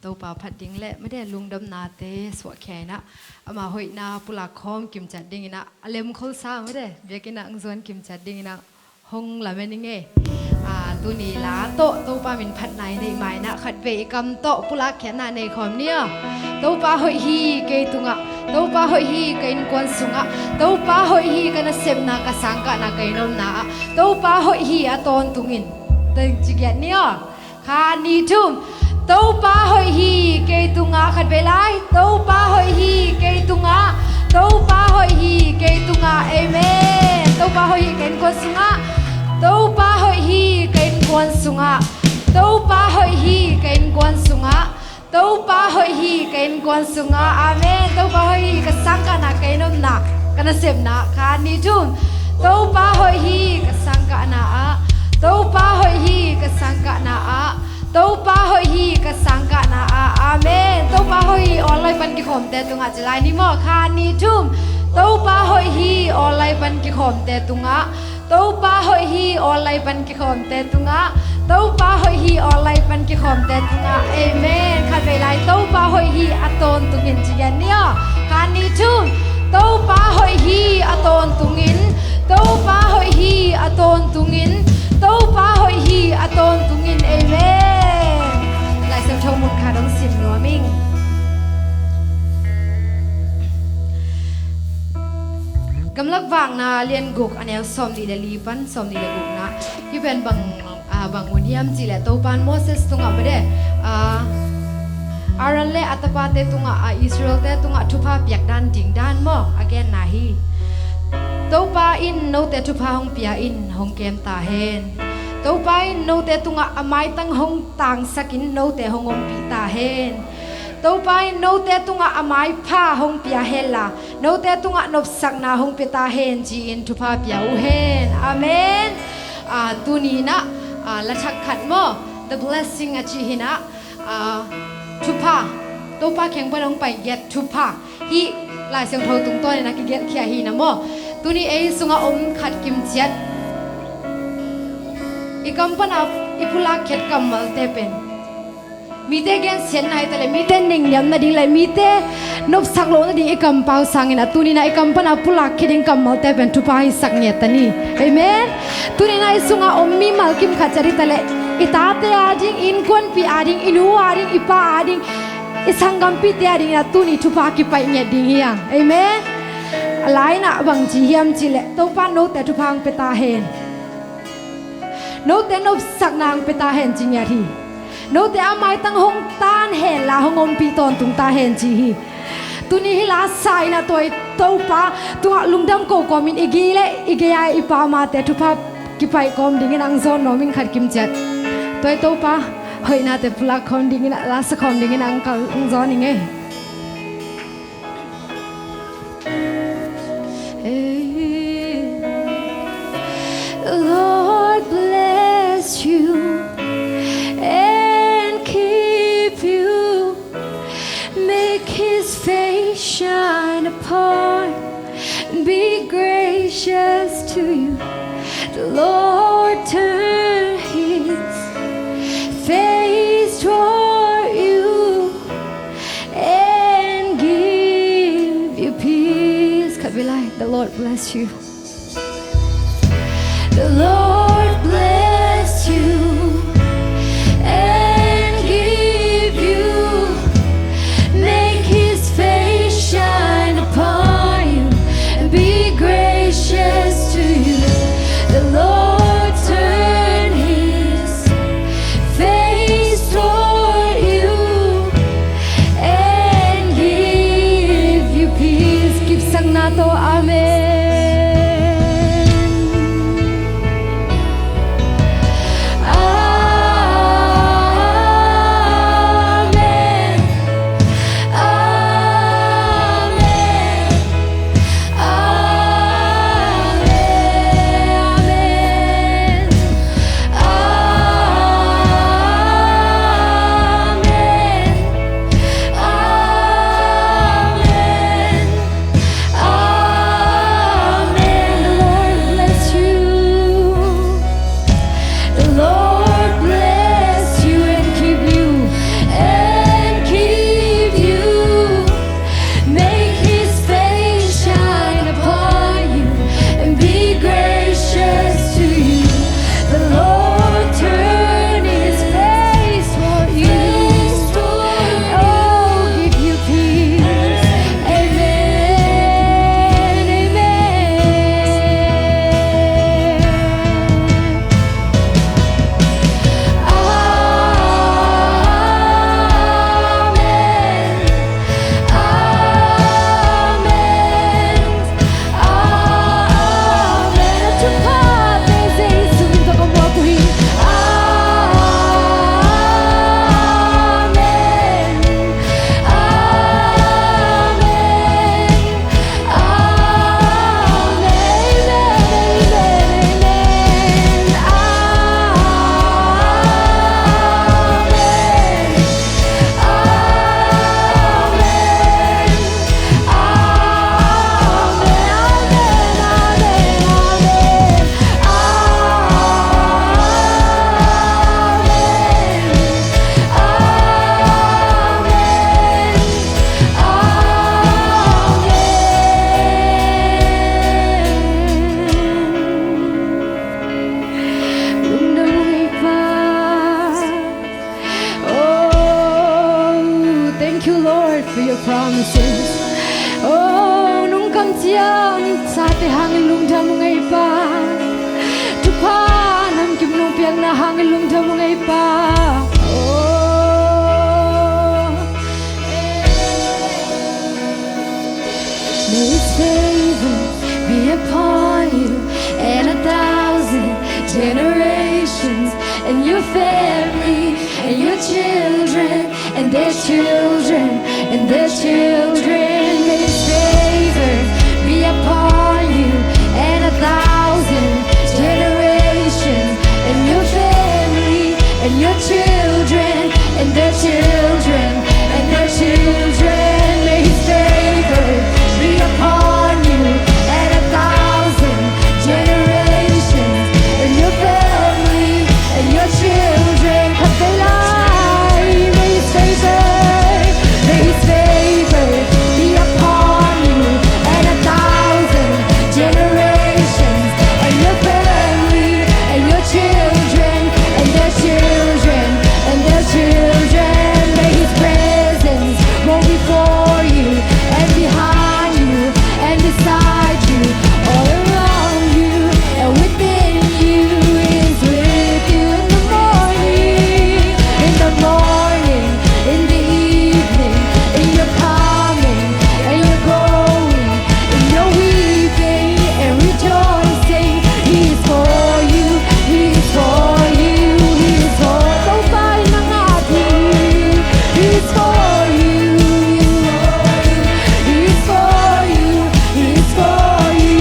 ตัวป่าพัดดิ้งเละไม่ได้ลุงดำนาเตสวะแค่นะมาหอยนาปุลาคอมกิมจัดดิ้งนะอเลมโคซ่าไม่ได้เบียกินะอุซวนกิมจัดดิ้งนะหงละเมนิงเงตัวนี้ละโตตัวป่ามินพัดไหนในไม้นะขัดเวกำโตปุลาแค่นาในคอมเนี่ยตัวป่าหอยฮีเกยตุงะตัวป่าหอยฮีเกยนกวนสุงะตัวป่าหอยฮีกันเสพนากสังกะนาเกยนมนาตัวป่าหอยฮีอะตอนตุงินแต่จิกเนี่ยคานีทุ่มTopa Hoih Hi kei tunga khat belai Topa Hoih Hi kei tunga Topa Hoih Hi kei tunga amen Topa Hoih Hi kei kon sunga Topa Hoih Hi kei kon sunga Topa Hoih Hi kei kon sunga Topa Hoih Hi kei kon sunga amen Topa Hoih Hi ka sangka na kei nom na kana sep na kha ni thum Topa Hoih Hi ka sangka na a Topa Hoih Hi ka sangka na a Topa Hoih Hi ka sangka na amen Topa Hoih Hi online pan ki khom te tunga chalai ni mo kha ni thum Topa Hoih Hi online pan ki khom te tunga Topa Hoih Hi online pan ki khom te tunga Topa Hoih Hi online pan ki khom te tunga amen kha ve lai Topa Hoih Hi aton tungin chian ni kha ni thum Topa Hoih Hi aton tungin Topa Hoih Hi aton tungin Topa Hoih Hi aton tungin amen Lai Siangthoมุนคาดองสิมนัวมิงกำลังวางนาเรียนกุกอันแนวสมดีเดลีปันสมดีเดกุกนะที่เป็นบางวันเยี่ยมจีแหละตัวปันโมเสสตุงอ่ะไม่ได้อารันเล่อัตปาเตตุงอ่ะอิสราเอลเตตุงอ่ะทุพาเปียกด้านดิ่งด้านมั่วอเกนนาฮีตัวปาอินโนเตทุพาหงเปียอินหงเกมตาเฮนตัวไปโนเตตุงะอมัยตั้งหงต่างสกินโนเตหงอมปีตาเฮนตัวไปโนเตตุงะอมัยผ้าหงปียเฮลาโนเตตุงะนบสักนาหงปีตาเฮนจีนทุพาปียอุเฮนอาเมนตุนีนะละชักขัดโม the blessing อจีหินะทุพาตัวไปแข่งไปลงไปเย็ดทุพาฮีลายเสียงโทตุงตัวเนี่ยนะกิเย็ดเขียฮีนะโมตุนีเอสุงะอมขัดกิมเจ็ดอีกำปั้นอับอีพุลาเข็ดกำมัลเตเป็นมีเตแกนเสียนไหนแต่เลยมีเตนิ่งยำนาดีเลยมีเตนบสักโลนาดีอีกำเปาสังนะตุนีนะอีกำปั้นอับพุลาเข็ดกำมัลเตเป็นทุพาหิสักเนียตันีเอเมนตุนีนะสุงะอมมีมัลกิมขัดจริตเลยอีตาเตอาดิงอินควนปีอาดิงอินูอาดิงอีป้าอาดิงอีสังกัมปีเตอาดิงนะตุนีทุพากิไปเนียดิงยังเอเมนหลายนะบางจีเฮียมจีเละตัวป้าโนแต่ทุพาเปตาเฮนโนเตนบสักนางเปตาเห็นจริงยาทีโนเตอาไม้ตั้งหงตานเห็นละหงอมปีตอนตุงตาเห็นจีฮีตุนี้ฮิลาสายนะตัวตัวป้าตัวลุงดำโกกอมินอีกีเล่อีกียาอีป้ามาแต่ทุพากิไปกอมดิ่งนังโซนนอมินขัดกิมเจ็ดตัวป้าเฮ้ยนาแต่พลักคนดิ่งนังลาสคอมดิ่งนังกัลงโซนยังไงLord bless you and keep you, make His face shine upon, be gracious to you. The Lord turn His face toward you and give you peace. The Lord bless you.The Lord bless you and give you, make His face shine upon you and be gracious to you. The Lord turn His face toward you and give you peace. Give sang nato amen. for your promises. Oh, nung kam chiao ning sa te hang lung dam ngai pa. Tu pa nam kim nung piang na hang lung dam ngai pa. May His favor be upon you and 1,000 generations, and your family, and your children, and their children, and their children. May His favor be upon you and 1,000 generations, and your family, and your children, and their children, and their children. May His favor be upon you and 1,000 generations, and your family, and your children. May His favor be upon you and 1,000 generations, and your family, and your children, and their children, and their children. May His presence go before you and behind you and beside you, all around you and within you. Is with you in the morning, in the evening, in your coming and your going, in your weeping and rejoicing. He is for you, He is for you, He is for Topa ng ating. He is for you, He is for you, He is for you.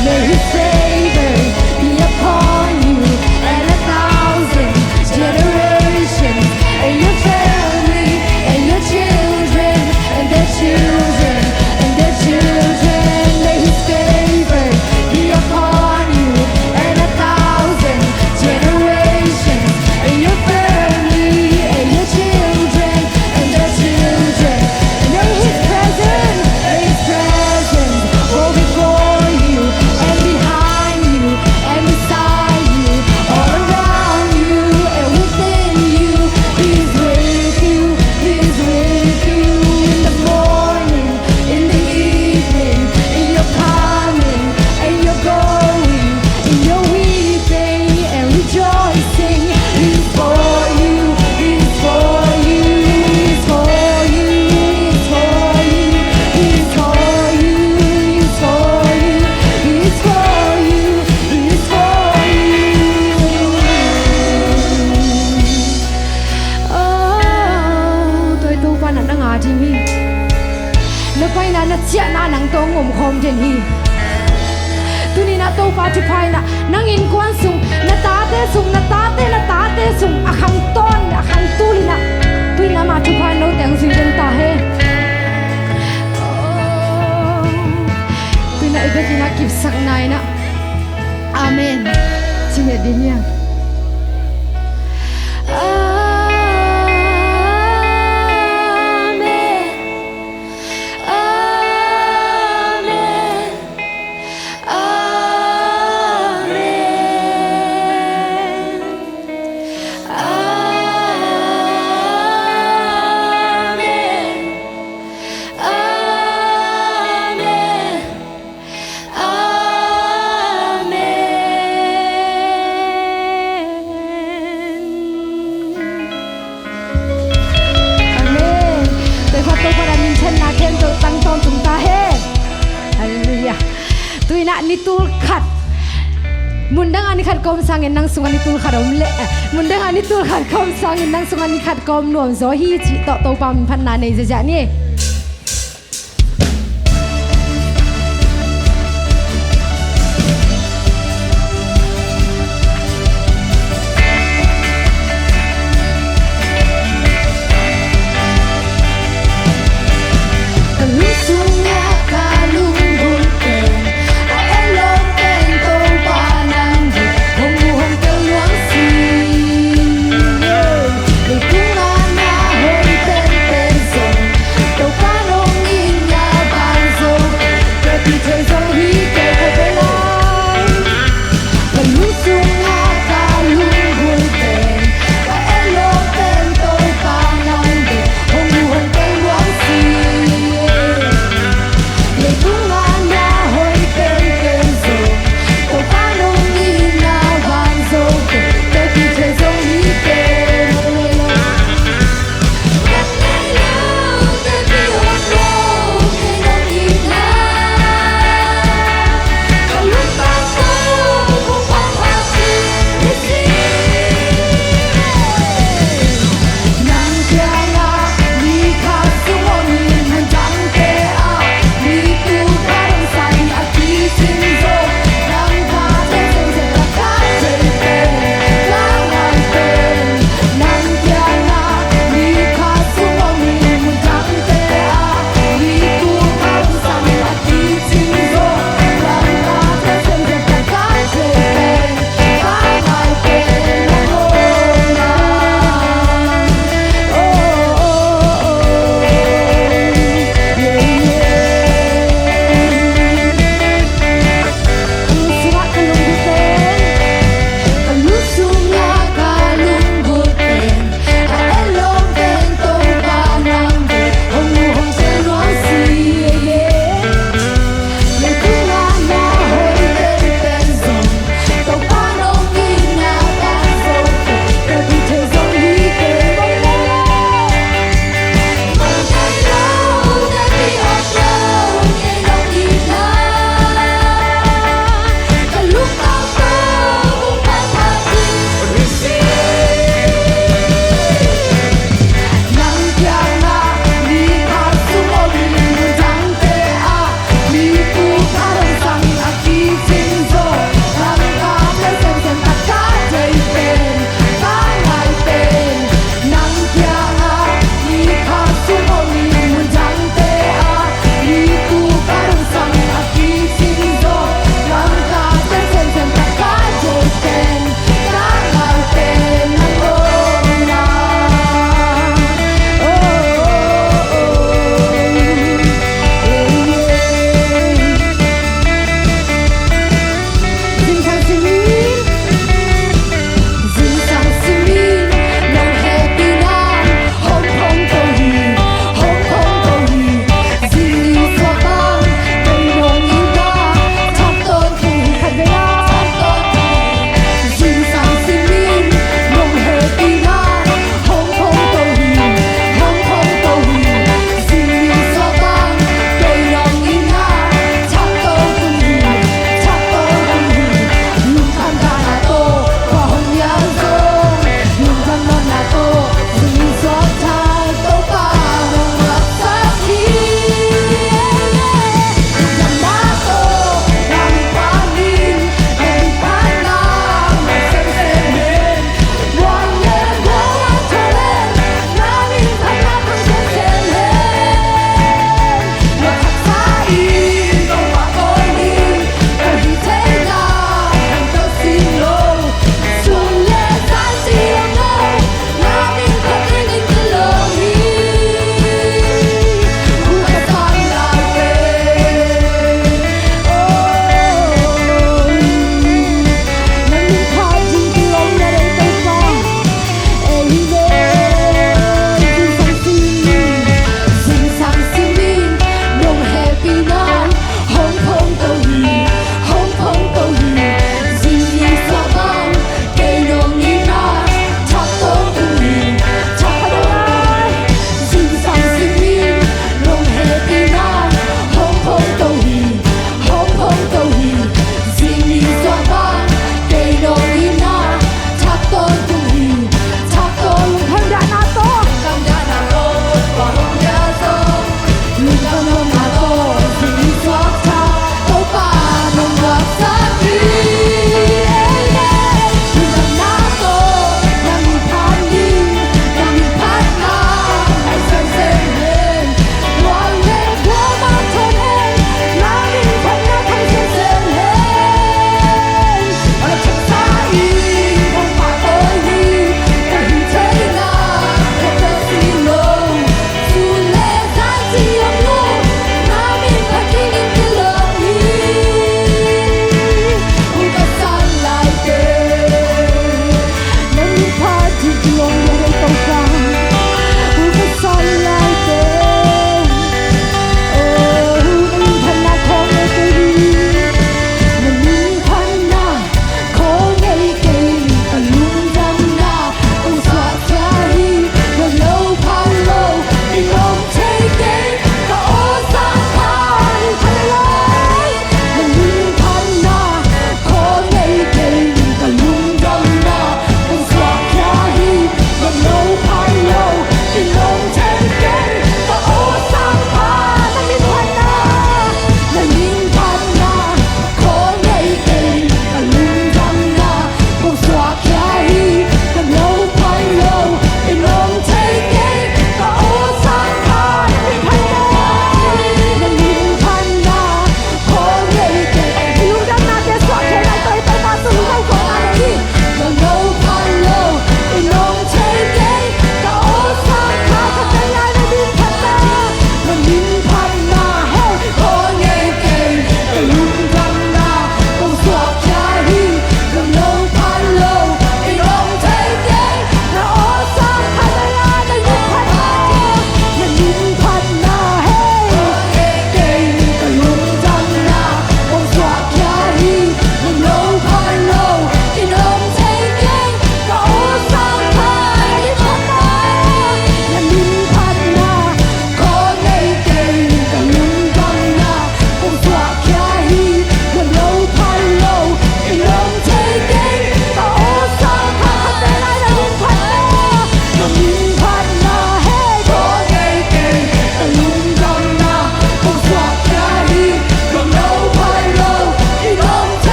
May His favor be upon you and 1,000 generations, and your family, and your children, and their children, and their children. May His favor be upon you and 1,000 generations, and your family, and your children, and their children. May His presence go before you and behind you and beside you, all around you and within you. He is with you, He is with you in the morning, in the evening, in your coming and your going, in your weeping and rejoicing. He is for you, He is for you, He is for you, He is for you, He is for you, He is for you, He is for you, He is for you. Oh, tôi tu pa na ngà ji mi. Nó pai na chia na nang to ngom khom den hi. Tu ni na to pa chu pai na nang in kwan sung na ta te sung a kham ton a kham tu li na. Tu na ma chu pai no teng sui den ta he. Tu na ibe ki na kip sak nai na. Amen. Chine din ya. Ni Tul Khat mundang ani khat kom sangin nang sungan ni Tul Khat le mundang ani Tul Khat kom sangin nang sungan ni khat kom nuam zo hi chi to pam phan na nei ja ni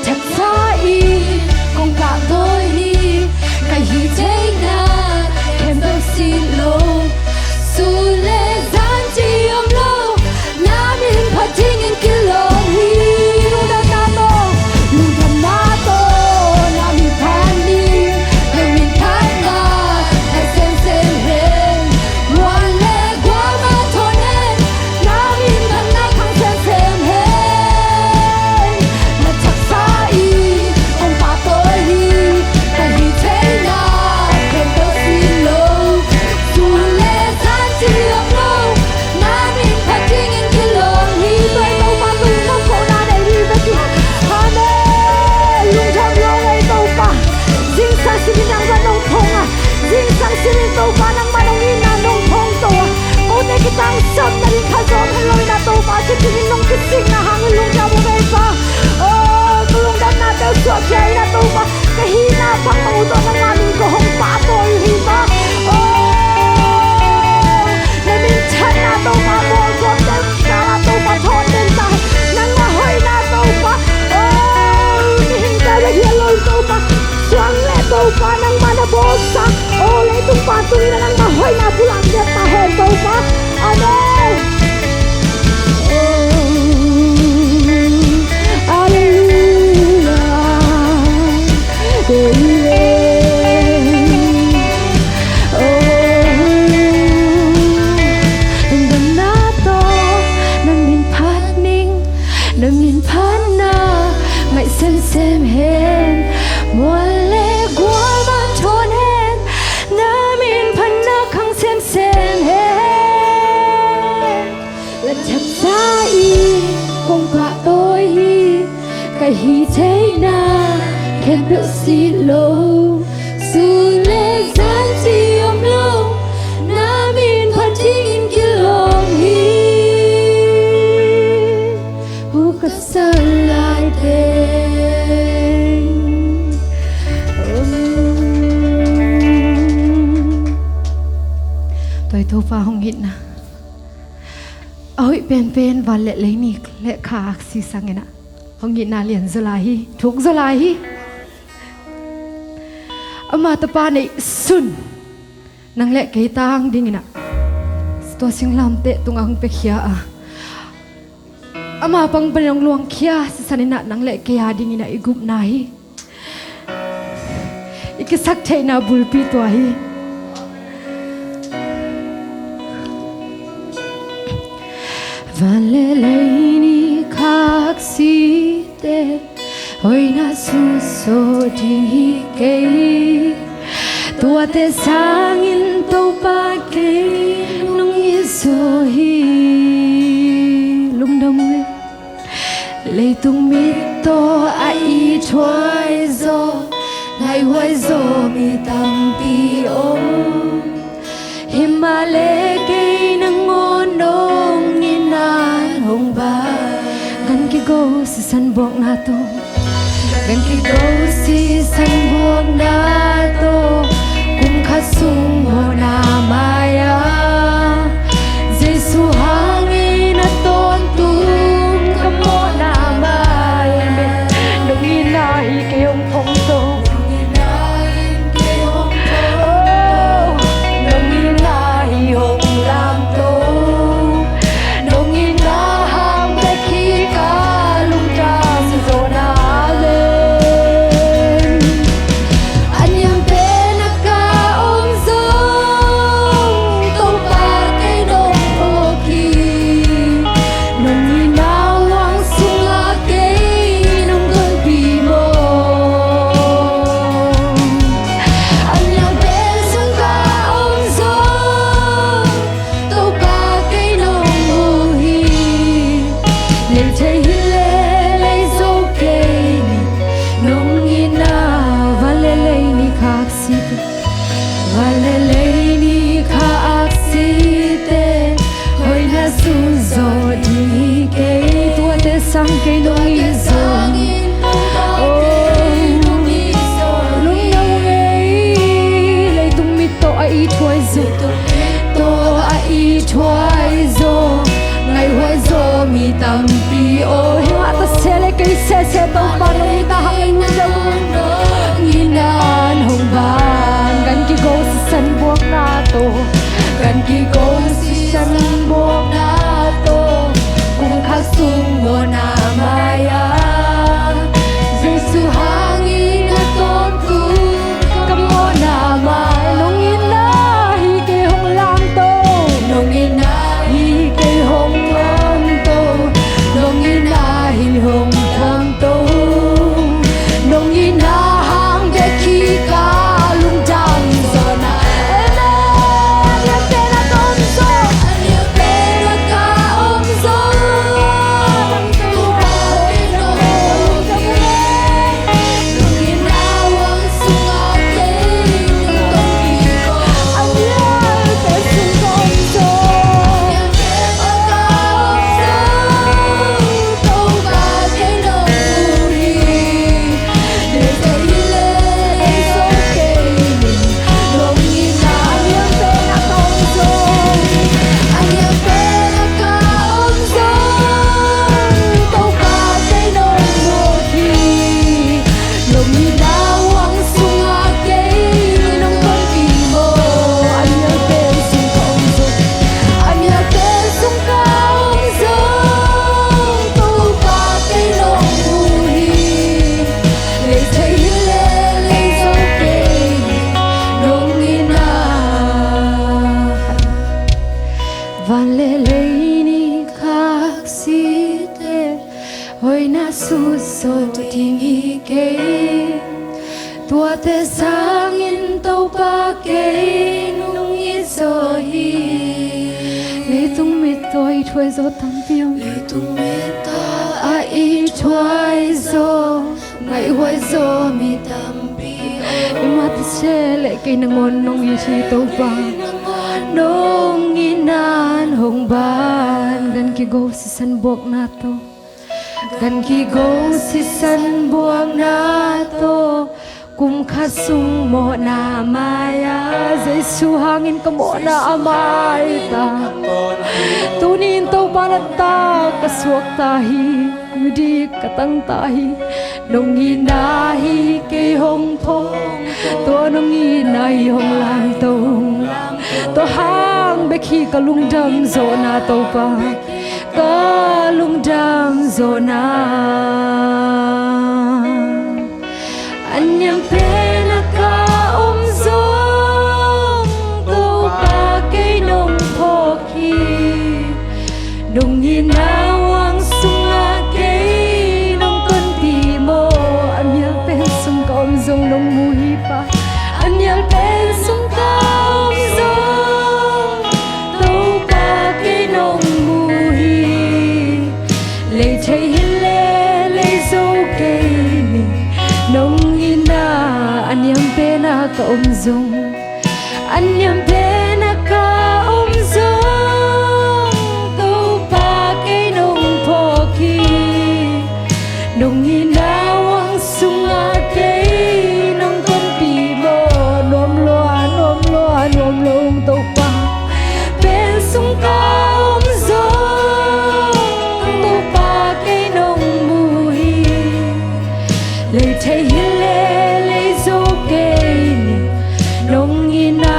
chắc xa y con cả tôi đi cái hi thế na em đâu xin lỗi su lệ gian chi om lâu na min phát thiên in kilo hi lu đam na to na mi pan đi em min pan na ai xem hết one leg qua mà thôi nên na min pan na không xem hết là chắc xa y ông bà tôi đi cái hi thế na em đâu xin lỗi su lệ gian chi om lâu na min phát thiên in kilo hi tôi đâu mà tôi không có na để đi với chị Amen lung tham long ai đâu pa dinh sang xin nang ra nong thong à dinh sang xin đâu pa nang ma nong in na nong thong to ô ne cái tang sâm na đi khá gió hay lôi na đâu pa chỉ tin nong cái sinh na hang lung tham về pa ô lung đam na đâu sửa chơi na đâu pa cái hi na phang mau to nang ma mình có hong pa tôi hi pa ô ne mình chân na đâu pa bo gom dem ka na đâu pa thon den tai nang ma hoi na đâu pa ô hình ta đã hiện lôi đâu pa Suang le đâu pa nang mana bosa oh le tung pa tui na nang mahoy na pulang dia ta hen đâu pa amen hallelujah đam na to nang min phat ning nang min phat na ngại xem hen mua lệ qua ban thôn hen na min pan na khang xem hen là chắc xa y cùng cả tôi hi cái hi thế na khen biểu xin lỗi su lệ gian chi om lâu na min pan in kilo hi hu ka sa lai te tôi Topa Hoih Hi na ôi pen và lệ lấy nị lệ khạc xì sang nghe nè Hoih Hi na liền Zolai thuộc Zolai ama Topa này sun nang lệ cái tang ding nè tua sing lam te tung ang pe khia a ama pang panong luang khia sanina nang lệ cái a ding nè igup na hi ikisak thei na bulpi to hi và lệ lấy ni khắc si te hoi na su so đi cây tua te sang in Topa cây nong Itna hi lung đông lệ tung mi to ai thoai zo ngày hoài Zomi tam pi om Himalaya cây nang ngon Nong Itna hong ba gan ki go si san bok na to gan ki go si san bok na to kum kha sung ho na maya Jesu hangi na ton tum ka mo na maya Nong Itna hi ke hong phong to sang cây Nong Itna lung nâu ấy lấy tung mi to ai thoai zo ngày hoài Zomi tam pi ôi hoa ta sẽ lấy cây xe tàu pa Nong Itna Nginan hong ban gan ki go si san buok na to gan ki go si san buok na to kung khasung mo na maya Jesu hangin na ton tu kamo na mai nong ina hi ke hong lam to nong ina hi ke hong lam to nong ina hi hong lam to nong ina hang de ki ka lung dam zona ena ya pena tom so ya pena ka om so tu pa no nong ina wang sunga ke tong ki ko anya te sung tom so ya pena ka om so tu pa ke no ri để thấy lên dấu cây mình lòng nhìn anh em bé đã không rồi anh em bé đã cao rồi đâu cả cái nỗi một khi lòng nhìn đã hoang sung hoa cây nông con kỳ mô anh em bé sung không rồi anh em bé sung cao rồi đâu cả cái nỗi một khi để thấy lên dấu cây nông ina van lê ni khác si te hồi na su so ting hi ke tua te sang in tàu pa ke nong i so hi lê tung mi tôi thuê gió tam piang lê tung mi ta a i thuê gió ngày huay gió mi tam piang mà ta sẽ lệ cây ngon nong i chi tàu pa nong inan hong ban gan ki go si san buok na to gan ki go si san buok na to kum khasung mo na maya Jesu hangin ka mo na amay ta tunin to panata kasuak tahi mudi katang tahi nong inahi ke hong thong to nong inai hong lang tong to hang be khi ka lung dam zo na to pa ka lung dam zo na anyam pe na ka om zong to pa ke nong pho khi nong ina wang sung a ke nong kon pi mo anyam pe sung ka om zong nong mu hi pa anyam pe sung ka om zong to pa ke nong mu hi le chei hi le zo ke ni nong ina anyam pe na ka om zong anyam pe na ka om zong to pa ke nong pho ki nong ina wang sung a ke nong kon pi mo nom long to pa pen sung ka om zong to pa ke nong mu hi le thei hi le zo ke ni nong ina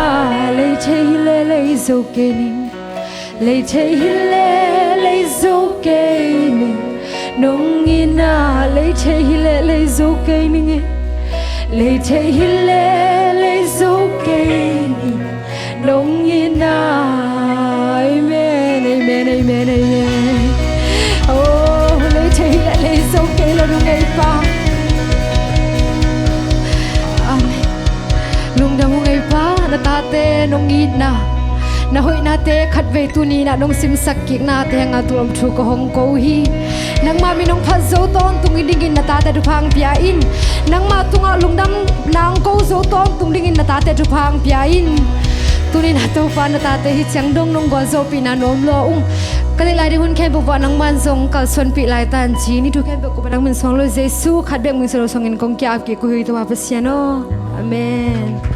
le thei hi le zo ke ni le thei hi le zo ke ni nong ina le thei hi le zo ke ni nge le thei hi le zo ke ni nong ina amen amen amen amen oh le thei hi le zo ke lo nong ai pa amen lung dam ngai pa na ta te nong itna na hoi na te khat ve tu ni na nong sim sak ki na te nga tu om thu ko hong ko hi nang ma mi nong pha zo ton tung ding in na ta te du phang pia in nang ma tunga lungdam nang ko zo ton tung ding in na ta te du phang pia in tunin ha to pa na ta te hi chang dong nong go zo pi na nom lo kali lai di hun khen bu wa nang man zong kal son pi lai tan chi ni tu khen bu ko nang min song lo Jesu khat be min so song in kong kya ki ko hi to wa pa siano amen